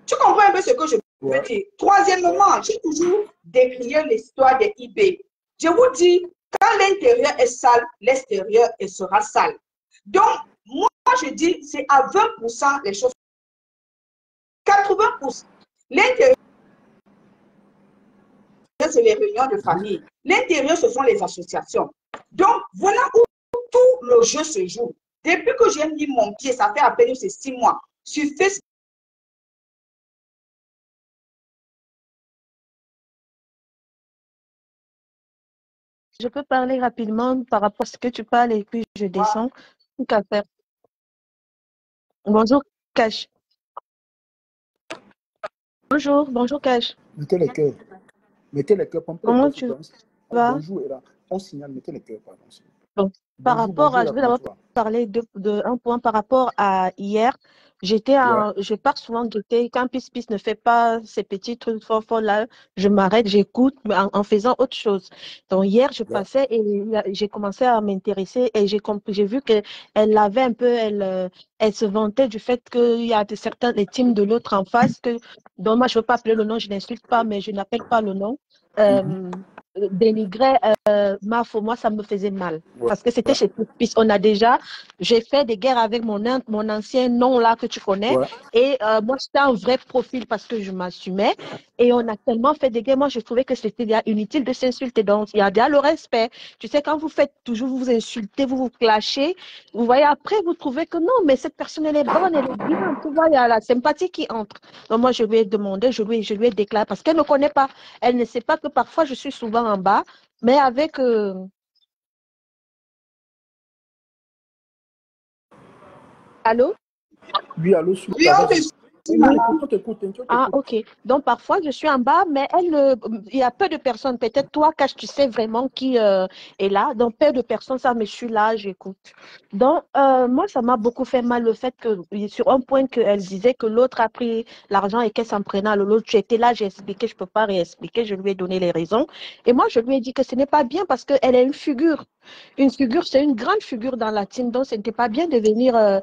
Speaker 2: Tu comprends un peu ce que je veux dire? Troisièmement, j'ai toujours décrié l'histoire des eBay. Je vous dis, quand l'intérieur est sale, l'extérieur sera sale. Donc, moi, je dis, c'est à 20% les choses. 80%. L'intérieur, c'est les réunions de famille. L'intérieur, ce sont les associations. Donc, voilà où tout le jeu se joue. Depuis que j'ai mis mon pied, ça fait à peine 6 mois, sur Facebook.
Speaker 3: Je peux parler rapidement par rapport à ce que tu parles et puis je descends. Qu'à faire. Bonjour, Cash. Bonjour, Cash.
Speaker 1: Mettez les cœurs. Mettez les cœurs.
Speaker 3: Comment tu vas?
Speaker 1: Bonjour, et là, on signale, mettez les cœurs, pardon.
Speaker 3: Donc, par rapport à, je vais d'abord parler de un point par rapport à hier. Je pars souvent guetter. Quand Peace ne fait pas ces petits trucs fort là, je m'arrête, j'écoute en faisant autre chose. Donc hier, je passais et j'ai commencé à m'intéresser et j'ai vu qu'elle avait un peu, elle se vantait du fait qu'il y a certains les teams de l'autre en face dont moi je veux pas appeler le nom, je n'insulte pas, mais je n'appelle pas le nom. Dénigrer moi ça me faisait mal parce que c'était chez Peace. J'ai fait des guerres avec mon ancien nom là que tu connais et moi c'était un vrai profil parce que je m'assumais et on a tellement fait des guerres. Moi je trouvais que c'était inutile de s'insulter, donc il y a déjà le respect. Tu sais, quand vous faites toujours, vous vous insultez, vous vous clashez, vous voyez, après vous trouvez que non, mais cette personne elle est bonne, elle est bien, tu vois, il y a la sympathie qui entre. Donc moi je lui ai demandé, je lui ai déclaré parce qu'elle ne connaît pas, elle ne sait pas que parfois je suis souvent en bas, mais avec allô?
Speaker 1: Oui, allô,
Speaker 2: oui,
Speaker 1: On t'écoute.
Speaker 3: Ah, ok. Donc, parfois, je suis en bas, mais il y a peu de personnes. Peut-être toi, Cash, tu sais vraiment qui est là. Donc, peu de personnes, ça, mais je suis là, j'écoute. Donc, moi, ça m'a beaucoup fait mal le fait que, sur un point qu'elle disait que l'autre a pris l'argent et qu'elle s'en prenait à l'autre. J'étais là, j'ai expliqué, je ne peux pas réexpliquer, je lui ai donné les raisons. Et moi, je lui ai dit que ce n'est pas bien parce qu'elle est une figure. Une figure, c'est une grande figure dans la team. Donc, ce n'était pas bien de venir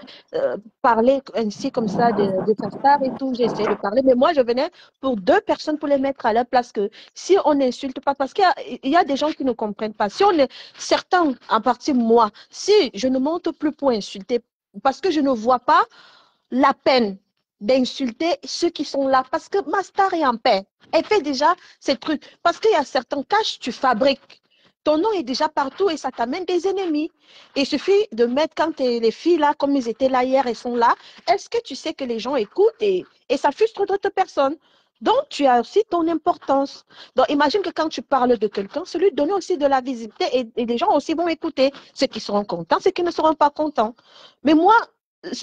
Speaker 3: parler ainsi comme ça de sa star et tout. J'ai essayé de parler, mais moi, je venais pour deux personnes pour les mettre à leur place. Que si on n'insulte pas, parce qu'il y a des gens qui ne comprennent pas. Si on est certains, en partie moi, si je ne monte plus pour insulter, parce que je ne vois pas la peine d'insulter ceux qui sont là, parce que ma star est en paix. Elle fait déjà ces trucs. Parce qu'il y a certains caches, tu fabriques. Ton nom est déjà partout et ça t'amène des ennemis. Il suffit de mettre, quand les filles là, comme ils étaient là hier, elles sont là, est-ce que tu sais que les gens écoutent et ça frustre d'autres personnes? Donc, tu as aussi ton importance. Donc, imagine que quand tu parles de quelqu'un, celui donne aussi de la visibilité et les gens aussi vont écouter. Ceux qui seront contents, ceux qui ne seront pas contents. Mais moi,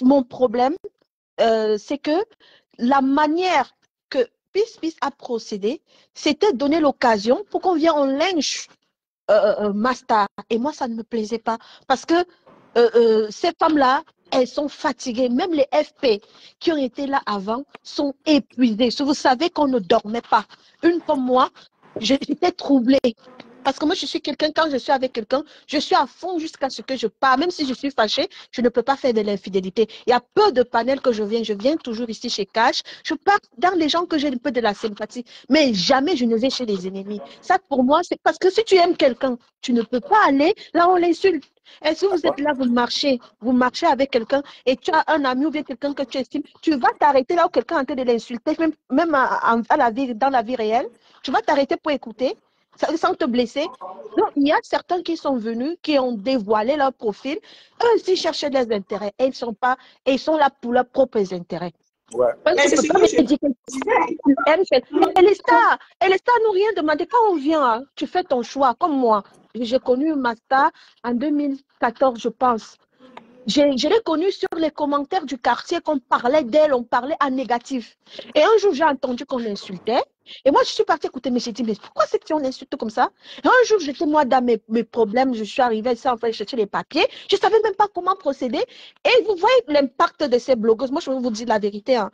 Speaker 3: mon problème, c'est que la manière que Peace a procédé, c'était donner l'occasion pour qu'on vienne en lynche Master. Et moi, ça ne me plaisait pas. Parce que ces femmes-là, elles sont fatiguées. Même les FP qui ont été là avant sont épuisées. Si vous savez qu'on ne dormait pas. Une comme moi, j'étais troublée. Parce que moi, je suis quelqu'un, quand je suis avec quelqu'un, je suis à fond jusqu'à ce que je pars. Même si je suis fâchée, je ne peux pas faire de l'infidélité. Il y a peu de panels que je viens toujours ici chez Cash. Je pars dans les gens que j'ai un peu de la sympathie. Mais jamais je ne vais chez les ennemis. Ça, pour moi, c'est parce que si tu aimes quelqu'un, tu ne peux pas aller là où on l'insulte. Est-ce que vous êtes là, vous marchez avec quelqu'un et tu as un ami ou bien quelqu'un que tu estimes, tu vas t'arrêter là où quelqu'un est en train de l'insulter, même dans la vie réelle, tu vas t'arrêter pour écouter sans te blesser. Donc, il y a certains qui sont venus, qui ont dévoilé leur profil. Eux aussi cherchaient des intérêts. Et ils sont là pour leurs propres intérêts.
Speaker 1: Ouais.
Speaker 2: Mais c'est ce que je disais.
Speaker 3: Et les stars n'ont rien demandé. Quand on vient, hein, tu fais ton choix, comme moi. J'ai connu ma star en 2014, je pense. Je l'ai connue sur les commentaires du quartier, qu'on parlait d'elle, on parlait en négatif. Et un jour, j'ai entendu qu'on l'insultait. Et moi, je suis partie écouter, mais j'ai dit, mais pourquoi c'est qu'on l'insulte comme ça? Et un jour, j'étais moi dans mes problèmes, je suis arrivée ici en train de chercher les papiers. Je ne savais même pas comment procéder. Et vous voyez l'impact de ces blogueuses. Moi, je vais vous dire la vérité. Hein.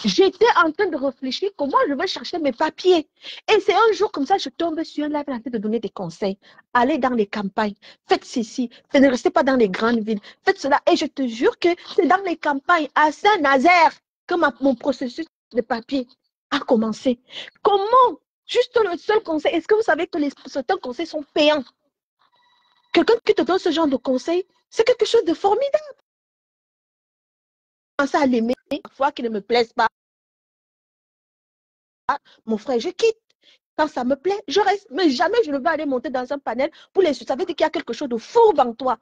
Speaker 3: J'étais en train de réfléchir comment je vais chercher mes papiers. Et c'est un jour comme ça, je tombe sur un live en train de donner des conseils. Allez dans les campagnes, faites ceci, ne restez pas dans les grandes villes, faites cela. Et je te jure que c'est dans les campagnes à Saint-Nazaire que mon processus de papier a commencé. Comment? Juste le seul conseil. Est-ce que vous savez que certains conseils sont payants? Quelqu'un qui te donne ce genre de conseils, c'est quelque chose de formidable. Je commence à l'aimer, parfois qu'il ne me plaise pas. Mon frère, je quitte. Quand ça me plaît, je reste. Mais jamais je ne vais aller monter dans un panel pour les... Ça veut dire qu'il y a quelque chose de fourbe en toi.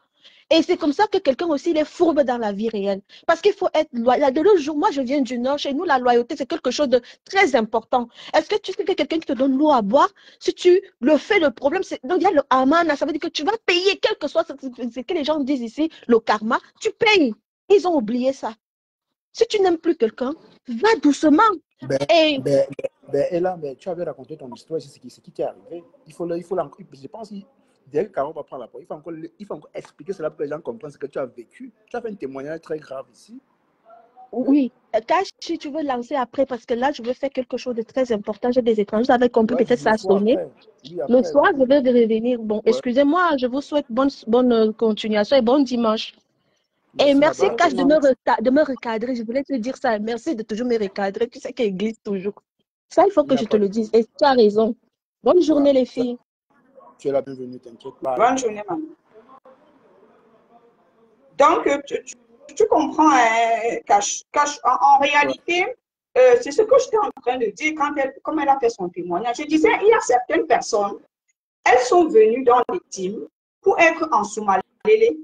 Speaker 3: Et c'est comme ça que quelqu'un aussi il est fourbe dans la vie réelle. Parce qu'il faut être loyal. De l'autre jour, moi je viens du Nord. Chez nous, la loyauté, c'est quelque chose de très important. Est-ce que tu sais que quelqu'un qui te donne l'eau à boire, si tu le fais, le problème, c'est... Donc il y a le amana, ça veut dire que tu vas payer, quel que soit ce que les gens disent ici, le karma, tu payes. Ils ont oublié ça. Si tu n'aimes plus quelqu'un, va doucement.
Speaker 1: Et là, mais tu avais raconté ton histoire, c'est ce qui t'est arrivé. Je pense que dès que Caro va prendre la parole, il faut encore expliquer cela pour que les gens comprennent ce que tu as vécu. Tu as fait un témoignage très grave ici.
Speaker 3: Oui, Cash, si tu veux lancer après, parce que là, je veux faire quelque chose de très important. J'ai des étrangers, vous avez compris, peut-être ça a sonné. Le soir, je vais revenir. Bon, excusez-moi, je vous souhaite bonne continuation et bon dimanche. Et merci, Cash, de me recadrer. Je voulais te dire ça. Merci de toujours me recadrer. Tu sais qu'elle glisse toujours. Ça, il faut que je te le dise. Et tu as raison. Bonne journée, les filles.
Speaker 1: Tu es la bienvenue, t'inquiète pas.
Speaker 2: Bonne journée, maman. Donc, tu comprends, Cash. En réalité, c'est ce que j'étais en train de dire comme elle a fait son témoignage. Je disais, il y a certaines personnes, elles sont venues dans les teams pour être en Somalie.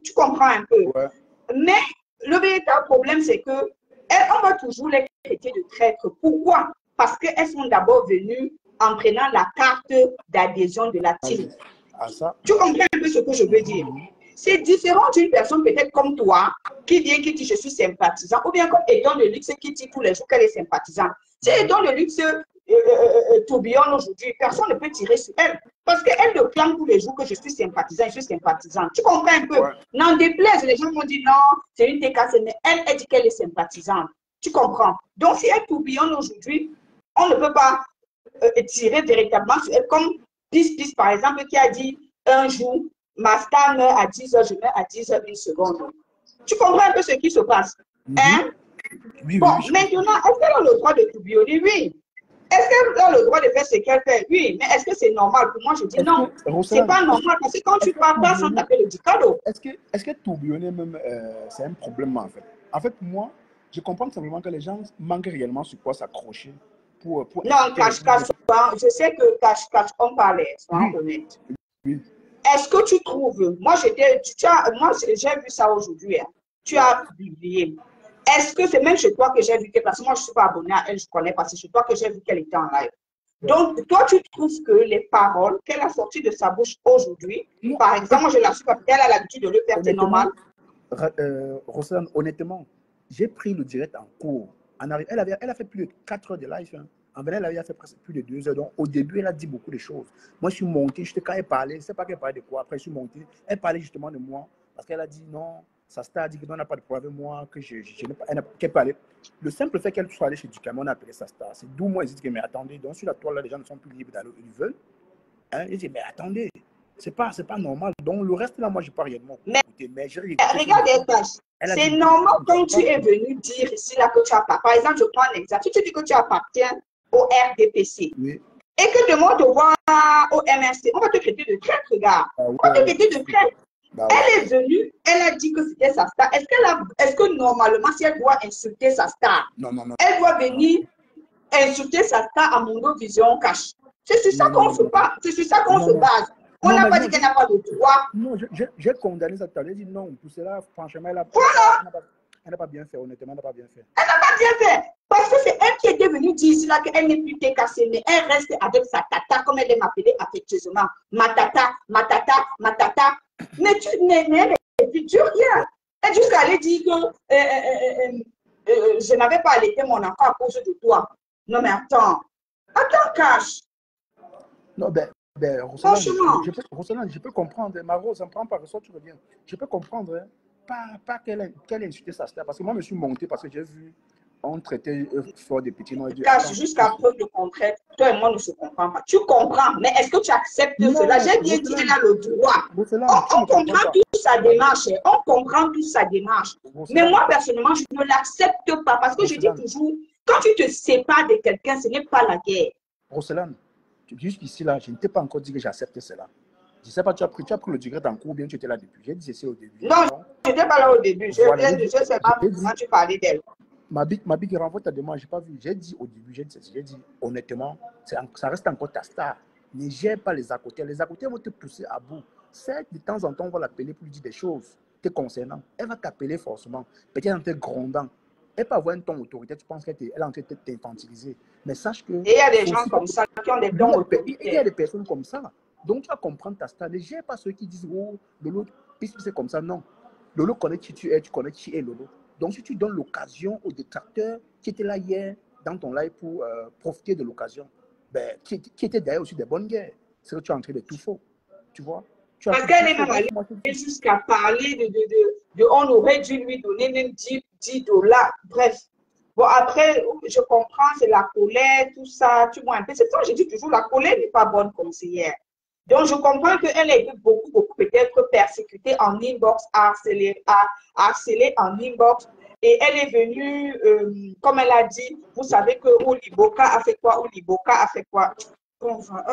Speaker 2: Tu comprends un peu.
Speaker 1: Ouais.
Speaker 2: Mais le véritable problème, c'est que on va toujours les traiter de traîtres. Pourquoi? Parce qu'elles sont d'abord venues en prenant la carte d'adhésion de la team. Tu comprends un peu ce que je veux dire? C'est différent d'une personne peut-être comme toi, qui vient, qui dit je suis sympathisant, ou bien comme Edon de Luxe qui dit tous les jours qu'elle est sympathisante. Si Edon de Luxe tourbillonne aujourd'hui, personne ne peut tirer sur elle. Parce qu'elle le clame tous les jours que je suis sympathisant, je suis sympathisante. Tu comprends un peu? N'en déplaise, les gens vont dire non, c'est une TKC, mais elle dit qu'elle est sympathisante. Tu comprends? Donc, si elle tourbillonne aujourd'hui, on ne peut pas tirer véritablement sur elle, comme Pis, par exemple, qui a dit un jour, ma star meurt à 10 h, je meurs à 10 h, une seconde. Tu comprends un peu ce qui se passe? Hein?
Speaker 1: Oui,
Speaker 2: bon,
Speaker 1: oui,
Speaker 2: maintenant, est-ce qu'elle a le droit de tourbillonner? Oui. Est-ce qu'elle a le droit de faire ce qu'elle fait? Oui. Mais est-ce que c'est normal? Pour moi, je dis non. C'est pas normal parce que quand tu parles pas sans taper le dicado.
Speaker 1: Est-ce que tourbillonner même, c'est un problème en fait? En fait, pour moi, je comprends simplement que les gens manquent réellement sur quoi s'accrocher. Pour
Speaker 2: non, cache, je sais que cache, on parlait, sois honnête.
Speaker 1: Oui.
Speaker 2: Est-ce que tu trouves, moi j'ai vu ça aujourd'hui, hein. Tu as publié. Est-ce que c'est même chez toi que j'ai vu que, parce que moi je ne suis pas abonnée à elle, je ne connais pas, c'est chez toi que j'ai vu qu'elle était en live. Donc, toi, tu trouves que les paroles qu'elle a sorties de sa bouche aujourd'hui, par exemple, moi je la suis parce qu'elle a l'habitude de le faire, c'est normal.
Speaker 1: Rossane, honnêtement, j'ai pris le direct en cours. Elle a fait plus de 4 heures de live. Hein. En venant, elle avait fait presque plus de 2 heures. Donc, au début, elle a dit beaucoup de choses. Moi, je suis monté, quand elle parlait, je ne sais pas qu'elle parlait de quoi. Après, je suis monté. Elle parlait justement de moi. Parce qu'elle a dit non, sa star a dit que non, on n'a pas de problème avec moi, que qu'elle parlait. Le simple fait qu'elle soit allée chez Ducamon, on a appelé sa star. C'est d'où moi, je dis que, mais attendez, donc sur la toile, là, les gens ne sont plus libres d'aller où ils veulent. Hein? Je dis, mais attendez, c'est pas normal. Donc, le reste, là, moi, je n'ai pas réellement écouté. Mais
Speaker 2: regarde, c'est normal quand tu es venu dire ici, là, que tu as pas. Par exemple, je prends un exemple. Si tu dis que tu appartiens au RDPC,
Speaker 1: oui,
Speaker 2: et que demain, te voir au MRC, on va te traiter de traître, regarde. On va te traiter de traître. Elle est venue, elle a dit que c'était sa star. Est-ce que normalement, si elle doit insulter sa star, elle doit venir insulter sa star à Mondovision Cash? C'est sur ça qu'on se base. C'est sur ça qu'on se base. On n'a pas dit qu'elle n'a pas le droit.
Speaker 1: Non, j'ai condamné ça tout à l'heure. J'ai dit non, pour cela, franchement, elle n'a pas bien fait, honnêtement, elle n'a pas bien fait.
Speaker 2: Elle n'a pas bien fait. Parce que c'est elle qui était venue dire ici là qu'elle n'est plus TKC, mais elle reste avec sa tata, comme elle aime m'appeler affectueusement. Ma tata, ma tata, ma tata. Mais elle ne dit rien. Elle juste allait dire que je n'avais pas allaité mon enfant à cause de toi. Non, mais attends. Attends, Cash.
Speaker 1: Non, Rossana, je peux comprendre. Ma Rose, ça me prend par ressort, tu reviens. Je peux comprendre. Hein. Pas qu'elle ait insulté sa star. Parce que moi, je me suis monté parce que j'ai vu, on traitait fort des petits noms.
Speaker 2: Cash, jusqu'à preuve de contraire, toi et moi ne se comprenons pas. Tu comprends, mais est-ce que tu acceptes cela? J'ai bien dit qu'elle a le droit. On comprend toute sa démarche. On comprend toute sa démarche. Mais moi, personnellement, je ne l'accepte pas. Parce que je dis toujours, quand tu te sépares de quelqu'un, ce n'est pas la guerre.
Speaker 1: Rossellane, jusqu'ici, là, je ne t'ai pas encore dit que j'accepte cela. Je ne sais pas, tu as pris le direct en cours ou bien tu étais là depuis. J'ai dit ceci au début.
Speaker 2: Non, je n'étais pas là au début. Je ne sais pas comment tu parlais d'elle.
Speaker 1: Ma big renvoie ta demande, je n'ai pas vu. J'ai dit au début, j'ai dit honnêtement, ça reste encore ta star. Ne gère pas les à côté. Les à côté vont te pousser à bout. Certes, de temps en temps, on va l'appeler pour lui dire des choses te concernant. Elle va t'appeler forcément, peut-être en te grondant. Elle peut avoir un ton autoritaire, tu penses qu'elle est en train de t'infantiliser. Mais sache que...
Speaker 2: Et il y a des gens comme ça qui ont des tons autoritaires.
Speaker 1: Il y a des personnes comme ça. Donc, tu vas comprendre ta star. Ne gère pas ceux qui disent, oh, Lolo, puisque c'est comme ça. Non. Lolo connaît qui tu es, tu connais qui est Lolo. Donc, si tu donnes l'occasion aux détracteurs qui étaient là hier dans ton live pour profiter de l'occasion, ben, qui étaient derrière aussi des bonnes guerres, c'est que tu es en train de tout faux. Tu vois?
Speaker 2: Parce qu'elle est même allée jusqu'à parler de on aurait dû lui donner même 10 $. Bref. Bon, après, je comprends, c'est la colère, tout ça, tu vois un peu. C'est ça, je dis toujours, la colère n'est pas bonne conseillère. Donc, je comprends qu'elle a été beaucoup peut-être persécutée en inbox, harcelée en inbox. Et elle est venue, comme elle a dit, vous savez que Oliboka a fait quoi, Oliboka a fait quoi. Enfin,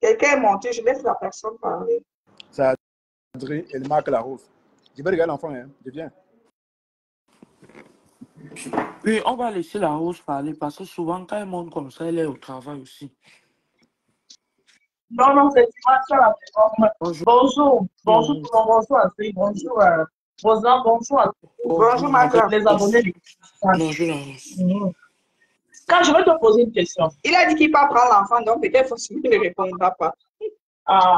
Speaker 2: quelqu'un est monté, je laisse la personne parler.
Speaker 1: Ça André, elle marque la rose. Je vais regarder l'enfant, hein. Je viens.
Speaker 4: Oui, on va laisser la rose parler parce que souvent, quand elle monte comme ça, elle est au travail aussi.
Speaker 5: Non, c'est ça. Bonjour. Bonjour, Rosa, bonjour.
Speaker 2: Bonjour, madame.
Speaker 5: Les abonnés.
Speaker 4: Bonjour, la rose.
Speaker 5: Quand je vais te poser une question.
Speaker 2: Il a dit qu'il va prendre l'enfant, donc peut-être forcément il ne répondra pas.
Speaker 5: Ah,